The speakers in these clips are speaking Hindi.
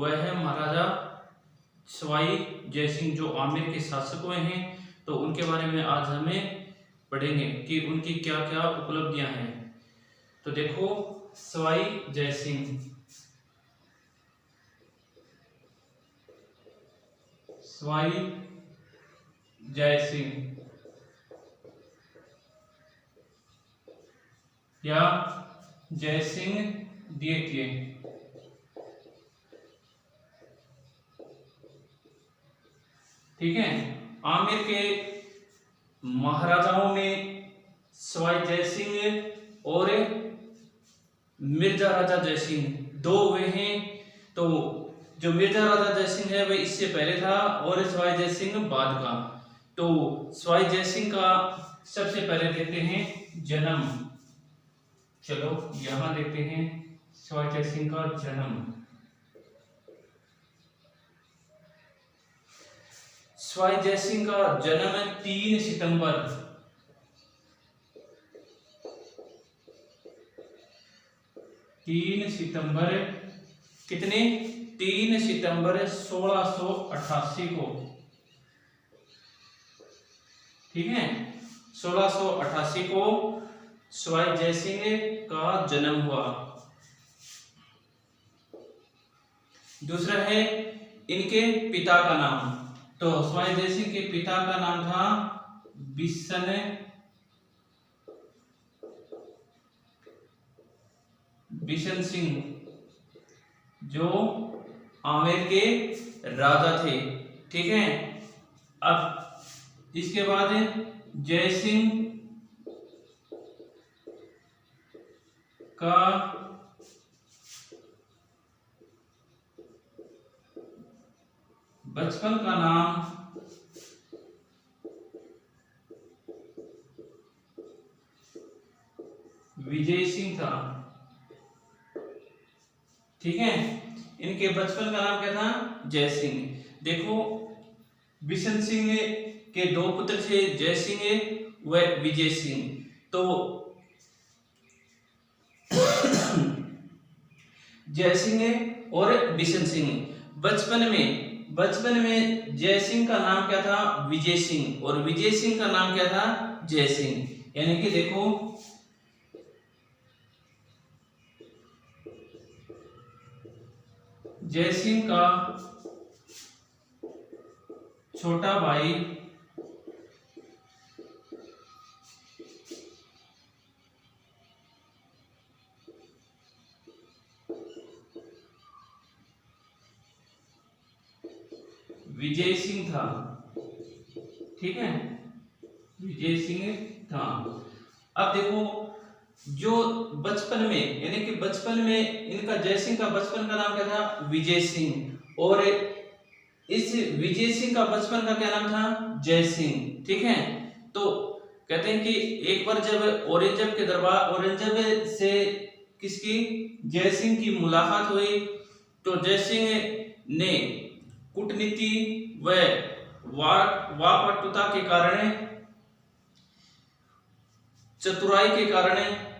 वह है महाराजा सवाई जय सिंह, जो आमेर के शासक हुए हैं। तो उनके बारे में आज हमें पढ़ेंगे कि उनकी क्या क्या उपलब्धियां हैं। तो देखो, सवाई जय सिंह, सवाई जय सिंह या जय सिंह द्वितीय, ठीक है। आमेर के महाराजाओं में सवाई जय सिंह और मिर्जा राजा जय सिंह दो हुए हैं। तो जो मिर्जा राजा जय सिंह है वह इससे पहले था और सवाई जय सिंह बाद का। तो सवाई जय सिंह का सबसे पहले देखते हैं जन्म। चलो यहां देखते हैं सवाई जय सिंह का जन्म। सवाई जय सिंह का जन्म 3 सितंबर 3 सितंबर कितने 3 सितंबर 1688 को, ठीक है। 1688 को सवाई जय सिंह का जन्म हुआ। दूसरा है इनके पिता का नाम। तो सवाई जय सिंह के पिता का नाम था बिशन सिंह, जो आमेर के राजा थे, ठीक है। अब इसके बाद जय सिंह का बचपन का नाम विजय सिंह था, ठीक है। इनके बचपन का नाम क्या था? जय सिंह। देखो, बिशन सिंह के 2 पुत्र थे, जय सिंह व विजय सिंह। तो जय सिंह और बिशन सिंह बचपन में जय सिंह का नाम क्या था? विजय सिंह, और विजय सिंह का नाम क्या था? जय सिंह। यानी कि देखो, जय सिंह का छोटा भाई विजय सिंह था, ठीक है, विजय सिंह था। अब देखो, जो बचपन में, यानी कि बचपन में इनका जय सिंह का बचपन का नाम क्या था? विजय सिंह, और इस विजय सिंह का बचपन का क्या नाम था? जय सिंह, ठीक है। तो कहते हैं कि एक बार जब औरंगजेब से किसकी? जय सिंह की मुलाकात हुई, तो जय सिंह ने कूटनीति व वाकपटुता के कारण, चतुराई के कारण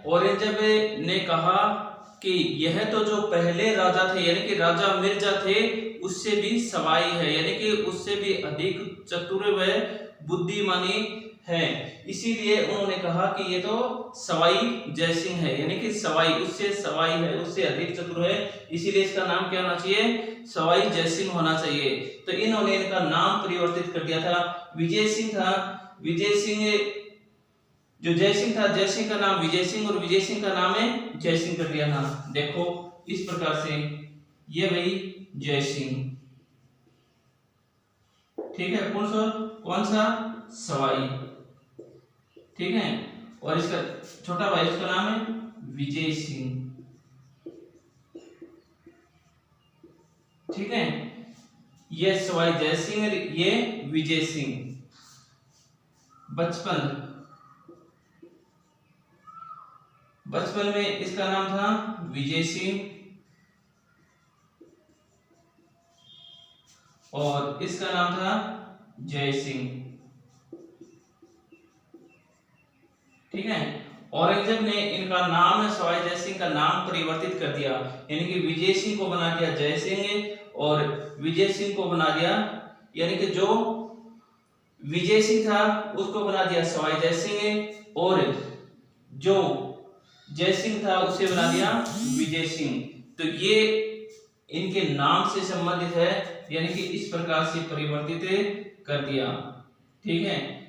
औरंगजेब ने कहा कि यह तो जो पहले राजा थे, यानी कि राजा मिर्जा थे, उससे भी सवाई है, यानी कि उससे भी अधिक चतुर व बुद्धिमानी है। इसीलिए उन्होंने कहा कि ये तो सवाई जय सिंह है, यानी कि उससे सवाई है, उससे अधिक चतुर है, इसीलिए इसका नाम क्या होना चाहिए? सवाई जय सिंह होना चाहिए। तो इन्होंने इनका नाम परिवर्तित कर दिया था, विजय सिंह था। विजय सिंह, जो जय सिंह था, जय सिंह का नाम विजय सिंह और विजय सिंह का नाम है जय सिंह कर दिया था। देखो इस प्रकार से, ये वही जय सिंह, ठीक है। कौन सा? सवाई, ठीक है। और इसका छोटा भाई, उसका नाम है विजय सिंह, ठीक है। ये सवाई जय सिंह, ये विजय सिंह। बचपन में इसका नाम था विजय सिंह, और इसका नाम था जय सिंह, ठीक है। औरंगजेब ने इनका नाम सवाई जय सिंह का नाम परिवर्तित कर दिया, यानी कि विजय सिंह को बना दिया जय सिंह और विजय सिंह को बना दिया, यानी कि जो विजय सिंह था उसको बना दिया सवाई जय सिंह और जो जय सिंह था उसे बना दिया विजय सिंह। तो ये इनके नाम से संबंधित है, यानी कि इस प्रकार से परिवर्तित कर दिया। ठीक है,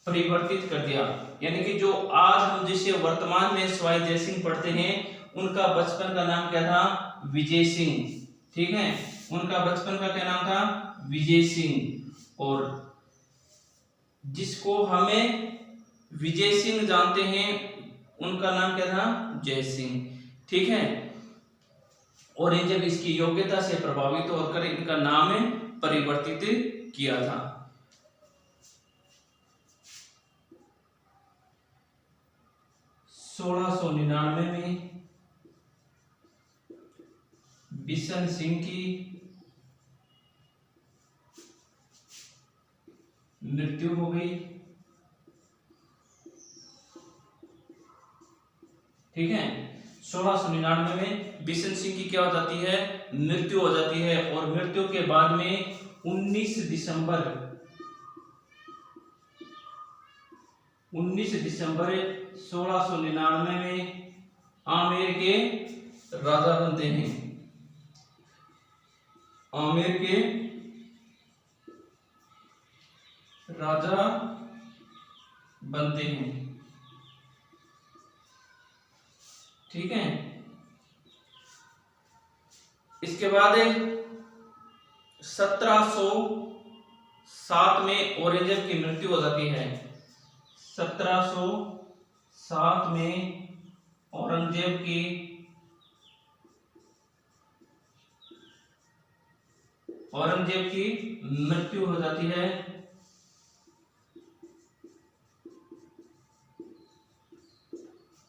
परिवर्तित कर दिया, यानी कि जो आज हम जिसे वर्तमान में सवाई जय सिंह पढ़ते हैं उनका बचपन का नाम क्या था, विजय सिंह। ठीक है, उनका बचपन का क्या नाम था, विजय सिंह। और जिसको हमें विजय सिंह जानते हैं उनका नाम क्या था, जय सिंह। ठीक है, और जब इसकी योग्यता से प्रभावित होकर इनका नाम परिवर्तित किया था। 1699 में बिशन सिंह की मृत्यु हो गई। ठीक है, 1699 में बिशन सिंह की क्या हो जाती है, मृत्यु हो जाती है। और मृत्यु के बाद में 19 दिसंबर 1699 में आमेर के राजा बनते हैं, आमेर के राजा बनते हैं। ठीक है, इसके बाद 1707 में औरंगजेब की मृत्यु हो जाती है। 1707 में औरंगजेब की मृत्यु हो जाती है।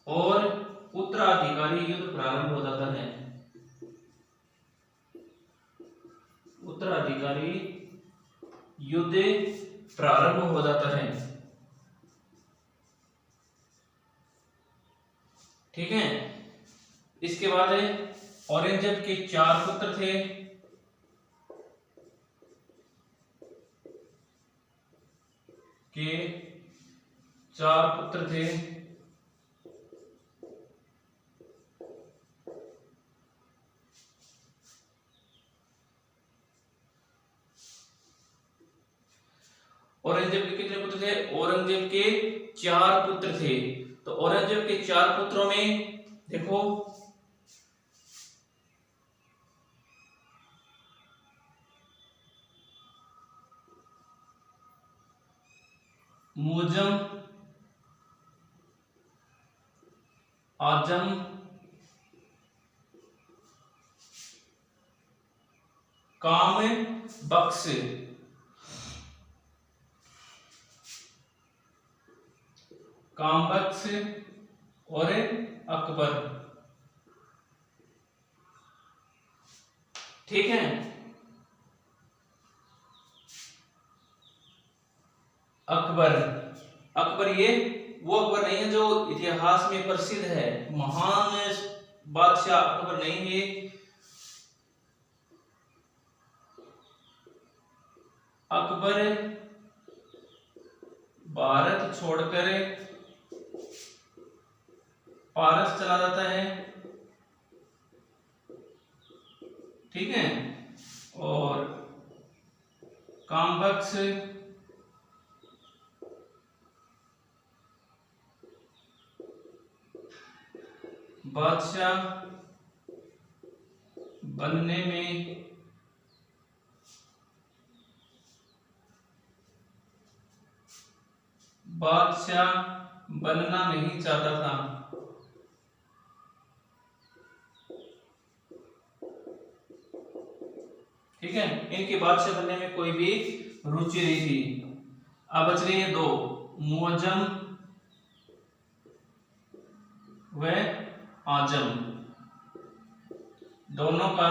और उत्तराधिकारी युद्ध प्रारंभ हो जाता है। उत्तराधिकारी युद्ध प्रारंभ हो जाता है। ठीक है, इसके बाद औरंगजेब के 4 पुत्र थे। औरंगजेब के कितने पुत्र थे, औरंगजेब के 4 पुत्र थे। तो औरंगजेब के 4 पुत्रों में देखो मुअज्जम, आजम, काम बख्श, कामबख्श और अकबर। ठीक है, अकबर ये वो अकबर नहीं है जो इतिहास में प्रसिद्ध है, महान बादशाह अकबर नहीं है। अकबर भारत छोड़कर पारस चला जाता है। ठीक है, और कामबख्श बादशाह बनने में बनना नहीं चाहता था। ठीक है, इनके बादशाह बनने में कोई भी रुचि नहीं थी। अब बच रही है 2, मुअज्जम व आजम। दोनों का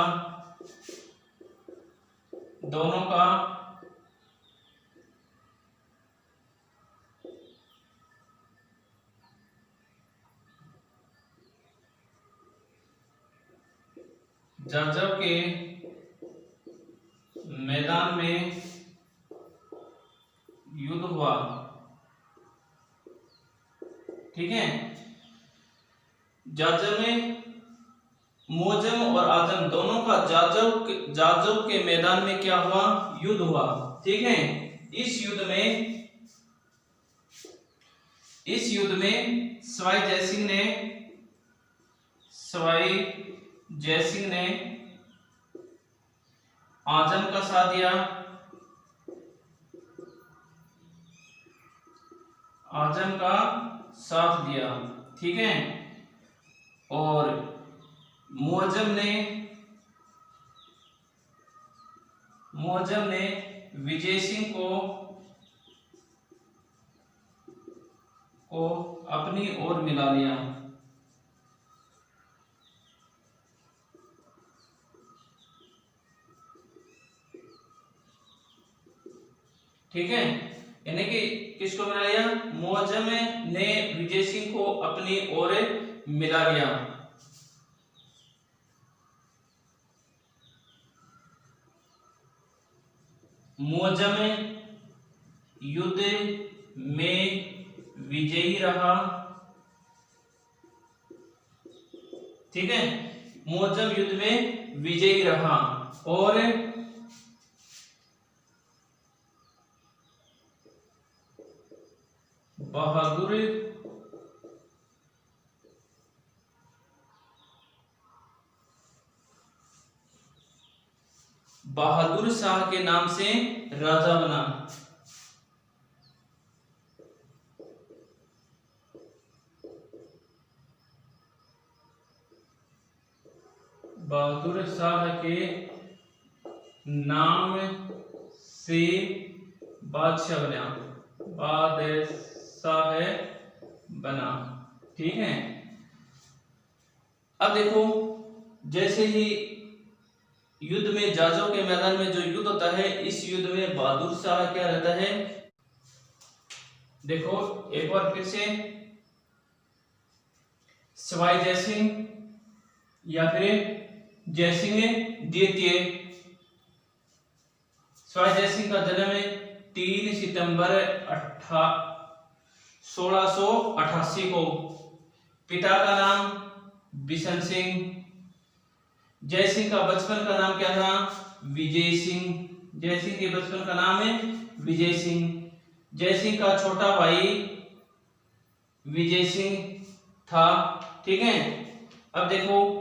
जाजव के मैदान में युद्ध हुआ। ठीक है, जाजव में मुअज्जम और आजम दोनों का जाजव के मैदान में क्या हुआ? युद्ध हुआ। ठीक है, इस युद्ध में सवाई जयसिंह ने आजम का साथ दिया, ठीक है, और मुअज्जम ने विजय सिंह को अपनी ओर मिला लिया। ठीक है, यानी कि किसको मिला लिया? मुअज्जम ने विजय सिंह को अपनी ओर मिला लिया। मुअज्जम युद्ध में विजयी रहा। ठीक है, मुअज्जम युद्ध में विजयी रहा और बहादुर शाह के नाम से राजा बना। बहादुर शाह के नाम से बादशाह बना। ठीक है, अब देखो, जैसे ही युद्ध में जाजों के मैदान में जो युद्ध होता है, इस युद्ध में बहादुर शाह क्या रहता है? देखो एक बार फिर से, सवाई जयसिंह या फिर जयसिंह द्वितीय। सवाई जयसिंह का जन्म 3 सितंबर 1688 को। पिता का नाम बिशन सिंह। जयसिंह का बचपन का नाम क्या था? विजय सिंह। जयसिंह के बचपन का नाम है विजय सिंह। जयसिंह का छोटा भाई विजय सिंह था। ठीक है, अब देखो,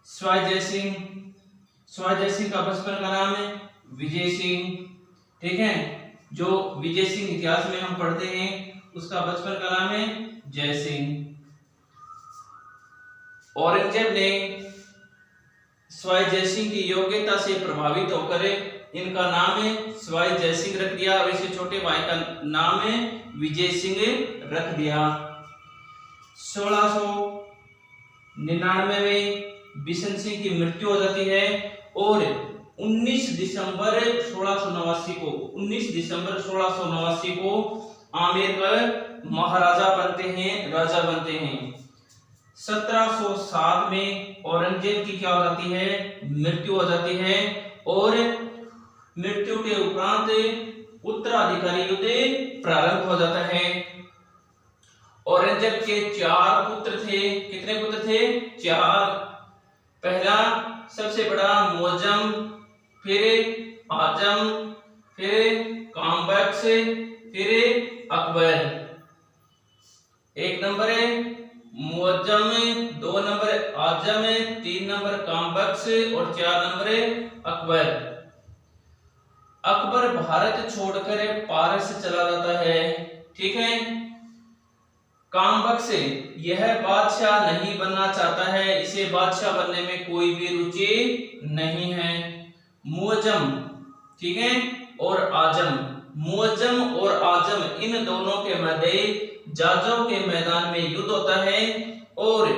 सवाई जयसिंह का बचपन का नाम है विजय सिंह। ठीक है, जो विजय सिंह इतिहास में हम पढ़ते हैं, उसका बचपन का नाम है जय सिंह। औरंगजेब ने सवाई जयसिंह की योग्यता से प्रभावित होकर इनका नाम है सवाई जयसिंह रख दिया और इसे छोटे भाई का नाम है विजय सिंह रख दिया। 1699 में बिशन सिंह की मृत्यु हो जाती है और 19 दिसंबर 1689 को आमेरकर महाराजा बनते हैं, राजा बनते हैं। 1707 में औरंगजेब की क्या हो जाती है? मृत्यु हो जाती है और मृत्यु के उपरांत उत्तराधिकारी युद्ध प्रारंभ हो जाता है। औरंगजेब के 4 पुत्र थे। कितने पुत्र थे? 4। पहला सबसे बड़ा मुअज्जम, फिर आजम, फिर कामबख्श, फिर अकबर। 1 नंबर है मुअज्जम, 2 नंबर आजम, 3 नंबर कामबख्श और 4 नंबर अकबर। अकबर भारत छोड़कर पारस चला जाता है। ठीक है, कामबख्श यह बादशाह नहीं बनना चाहता है, इसे बादशाह बनने में कोई भी रुचि नहीं है। मुअज्जम, ठीक है, और आजम, मुअज्जम और आजम, इन दोनों के मध्य जाजव के मैदान में युद्ध होता है और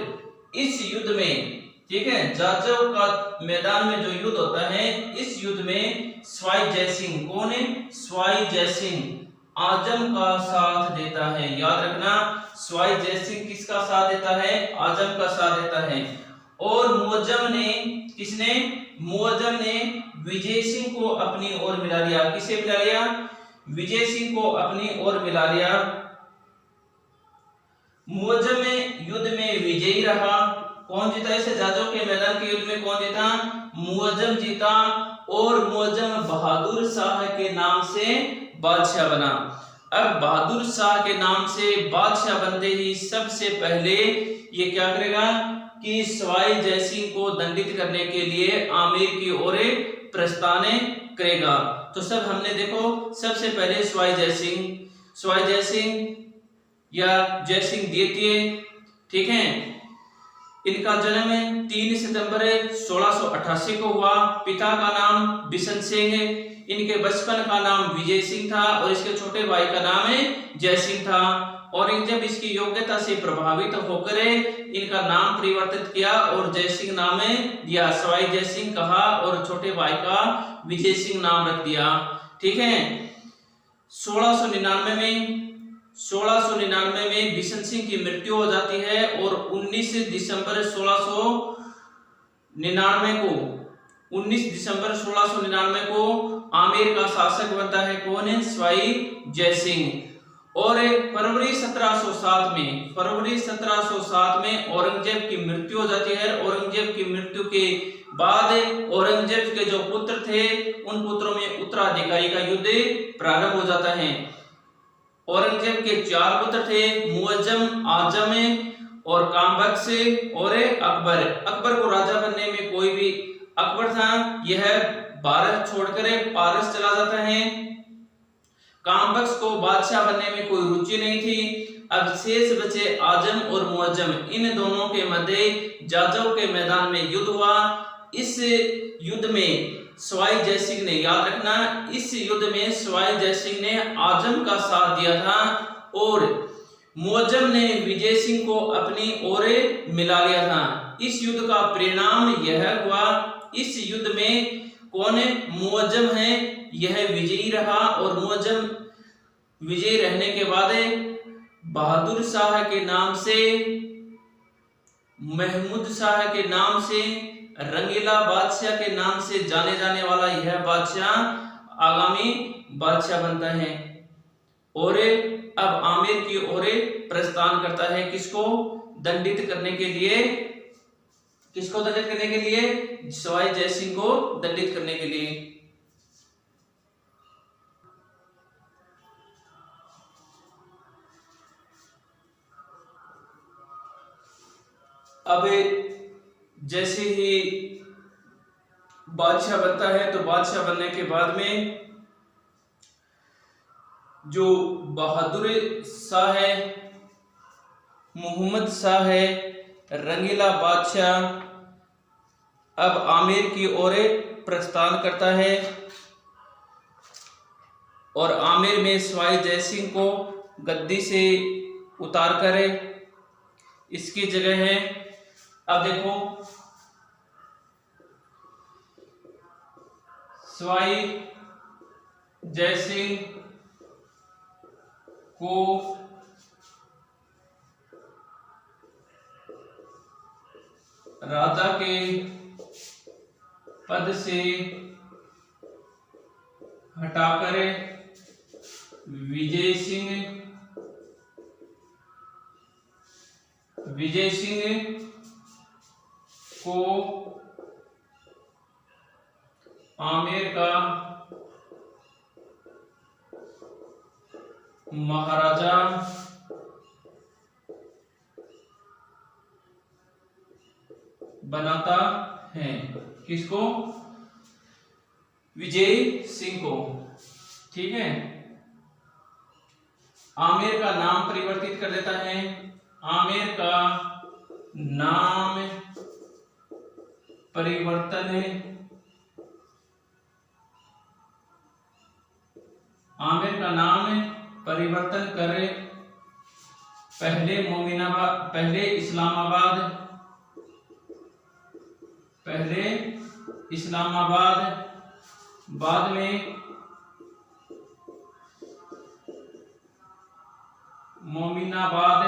इस युद्ध में, ठीक है, जाजव का मैदान में जो युद्ध होता है, इस युद्ध में सवाई जयसिंह, कौन है? सवाई जयसिंह आजम का साथ देता है। याद रखना, सवाई जयसिंह किसका साथ देता है? आजम का साथ देता है। और किसने, मुअज्जम ने विजय सिंह को अपनी ओर मिला लिया। किसे मिला लिया? विजय सिंह को अपनी ओर मिला लिया। मुअज्जम में युद्ध में विजयी रहा। कौन जीता? इस जाजो के मैदान के युद्ध में कौन जीता? मुअज्जम जीता और मुअज्जम बहादुर शाह के नाम से बादशाह बना। अब बहादुर शाह के नाम से बादशाह बनते ही सबसे पहले ये क्या करेगा कि सवाई जयसिंह को दंडित करने के लिए आमेर की ओर प्रस्थान करेगा। तो सब हमने देखो, सबसे पहले सवाई जयसिंह या जयसिंह द्वितीय, ठीक है, इनका जन्म 3 सितंबर 1688 को हुआ। पिता का नाम बिशन सिंह, इनके बचपन का नाम विजय सिंह था और इसके छोटे भाई का नाम जय सिंह था। औरंगजेब इसकी योग्यता से प्रभावित होकर इनका नाम परिवर्तित किया और जय सिंह नाम दिया, सवाई जय सिंह कहा और छोटे भाई का विजय सिंह नाम रख दिया, ठीक है। 1699 में बिशन सिंह की मृत्यु हो जाती है और 19 दिसंबर 1699 को आमेर का शासक बनता है कौन है? सवाई जय सिंह। और फरवरी 1707 में औरंगजेब की मृत्यु हो जाती है। औरंगजेब की मृत्यु के बाद औरंगजेब के जो पुत्र थे उन पुत्रों में उत्तराधिकारी का युद्ध प्रारंभ हो जाता है। औरंगजेब के 4 पुत्र थे, मुअज्जम, आजम और कामबख्श और अकबर। अकबर को राजा बनने में कोई भी, अकबर था यह भारत छोड़कर पारस चला जाता है। कामबख्श को बादशाह बनने में कोई रुचि नहीं थी। अब शेष बचे आजम और मुअज्जम, इन दोनों के मध्य जाजौ के मैदान में युद्ध हुआ। इस युद्ध में सवाई जय सिंह ने, याद रखना, इस युद्ध में सवाई जय सिंह ने आजम का साथ दिया था और मुअज्जम ने विजय सिंह को अपनी ओर मिला लिया था। इस युद्ध का परिणाम यह हुआ, इस युद्ध में कौन है? मुअज्जम है, यह विजयी रहा और मुअज्जम विजयी रहने के बाद बहादुर शाह के नाम से, महमूद शाह के नाम से, रंगीला बादशाह के नाम से जाने जाने वाला यह बादशाह आगामी बादशाह बनता है और अब आमेर की ओर प्रस्थान करता है। किसको दंडित करने के लिए? किसको दंडित करने के लिए? सवाई जय सिंह को दंडित करने के लिए। अब जैसे ही बादशाह बनता है तो बादशाह बनने के बाद में जो बहादुर शाह है, मोहम्मद शाह है, रंगीला बादशाह अब आमेर की ओर प्रस्थान करता है और आमेर में सवाई जय सिंह को गद्दी से उतारकर इसकी जगह है, अब देखो, सवाई जय सिंह को राजा के पद से हटाकर विजय सिंह को आमेर का महाराजा बनाता है। किसको? विजय सिंह को, ठीक है। आमेर का नाम परिवर्तित कर देता है। आमेर का नाम परिवर्तन है, आमेर का नाम परिवर्तन करे, पहले मोमिनाबाद, पहले इस्लामाबाद, बाद में मोमिनाबाद,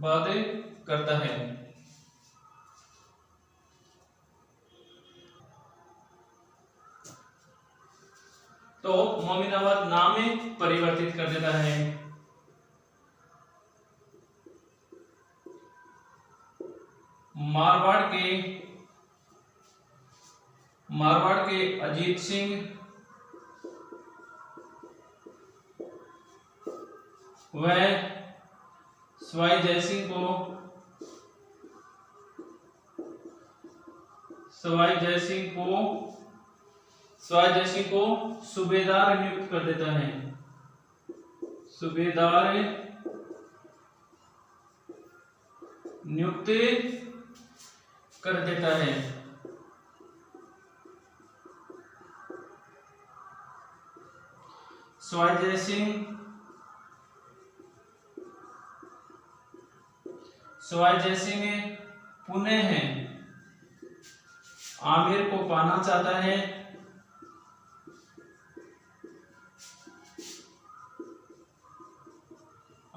बाद करता है। तो मोमिनाबाद नाम में परिवर्तित कर देता है। मारवाड़ के अजीत सिंह वह सवाई जयसिंह को सूबेदार नियुक्त कर देता है। सूबेदार नियुक्त कर देता है। सवाई जयसिंह पुनः आमिर को पाना चाहता है।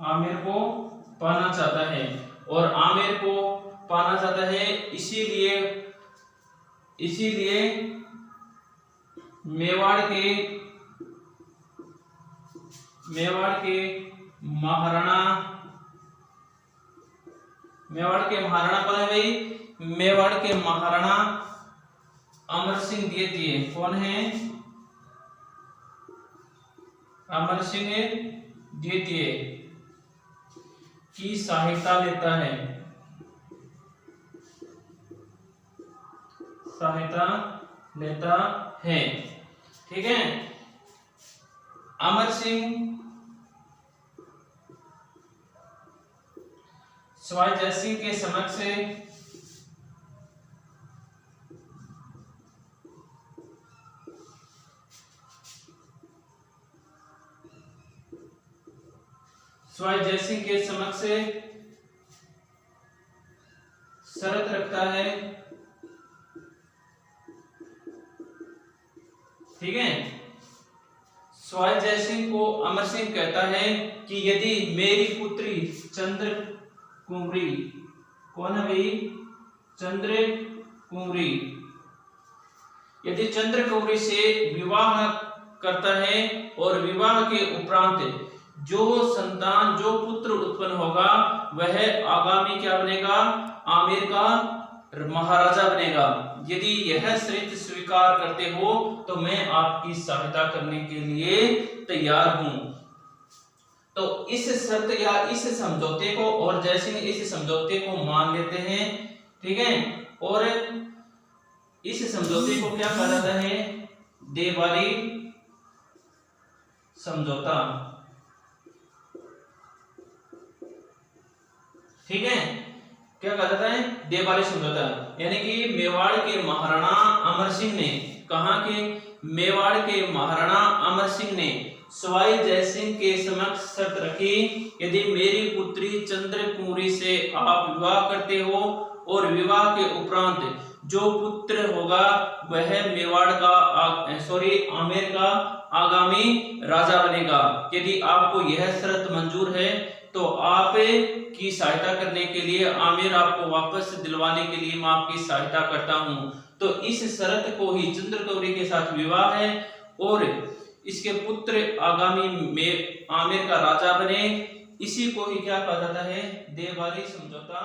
आमिर को पाना चाहता है और आमिर को पाना चाहता है इसीलिए मेवाड़ के महाराणा कौन है भाई? मेवाड़ के महाराणा अमर सिंह द्वितीय कौन है? अमर सिंह द्वितीय की सहायता लेता है। ठीक है। अमर सिंह सवाई जयसिंह के समक्ष शर्त रखता है। ठीक है। सवाई जयसिंह को अमर सिंह कहता है कि यदि मेरी पुत्री चंद्र कुंवरी कौन है भाई? चंद्र कुंवरी यदि चंद्र कुंवरी से विवाह करता है और विवाह के उपरांत जो पुत्र उत्पन्न होगा वह आगामी क्या बनेगा? आमिर का महाराजा बनेगा। यदि यह शर्त स्वीकार करते हो तो मैं आपकी सहायता करने के लिए तैयार हूं। तो इस शर्त या इस समझौते को और जैसे इस समझौते को मान लेते हैं। ठीक है। और इस समझौते को क्या कहा जाता है? देवारी समझौता। ठीक है। क्या कहा जाता है? देवारी समझौता। यानी कि मेवाड़ के महाराणा अमर सिंह ने सवाई जयसिंह के समक्ष शर्त रखी, यदि मेरी पुत्री चंद्र कुंवरी से आप विवाह करते हो और विवाह के उपरांत जो पुत्र होगा वह आमेर का आगामी राजा बनेगा। यदि आपको यह शर्त मंजूर है तो आप की सहायता करने के लिए, आमिर आपको वापस दिलवाने के लिए मैं आपकी सहायता करता हूं। तो इस शर्त को ही चंद्र कुंवरी के साथ विवाह है और इसके पुत्र आगामी में आमिर का राजा बने, इसी को ही क्या कहा जाता है? देवारी समझौता